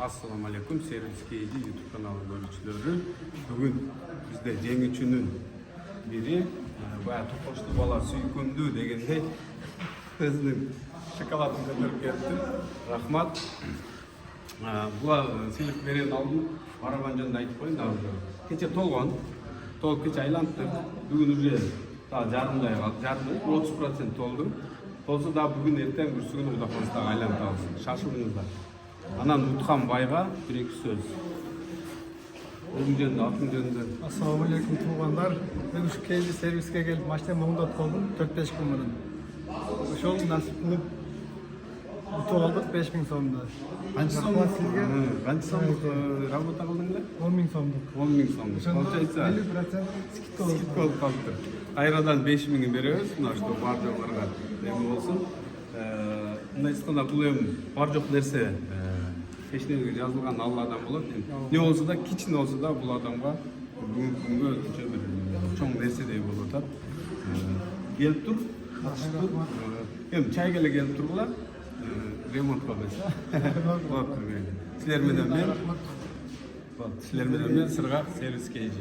Assalamu alaikum, Servis KG YouTube kanalı görüşçüleri. Bugün bizde жеңүүчүнүн biri bayağı topoştu bala süykündü degende өзүнүн шоколадын көтөрүп келипти. Рахмат. Буга сыйлык берен алдым. Барабан жөнүндө айтып коеюн да. Кече толуп кече айлантты. Бүгүн уже жарымдай калды. Жарымдай 30% толду. Толсо да бүгүн эртең бүрсүгүн Удакманстага айлантып алсын. Шашылыңыздар. Анан Уткан байга бир-эки сөз. Өзүң жөнүндө, атың жөнүндө. Assalamu alaikum tуугандар. Мен ушу KG сервиске келип машинамды оңдоп колдум 4-5 күн мурун. Ошол насип кылып утуп алдык 5000 сомдо. Канча сомдук сизге? Канча сомдук работа кылдыңдар? 10.000 сомдук. 10.000 сомдук. Получается 50% скидка болуп калыптыр. Кайрадан 5.000 беребиз, мына что бар жогларга эми болсун. Мындай айтканда бул эми бар жок нерсе пешнеге жазылган Алладан болот. Не болсо да, кичине болсо да бул адамга бүгүнкү күнгө өзүнчө бир чоң нерседей болуп атат. Келип тур. Эми чайга эле келип тургула. Ремонтко эмес. Силер менен мен Сыргак сервис KG.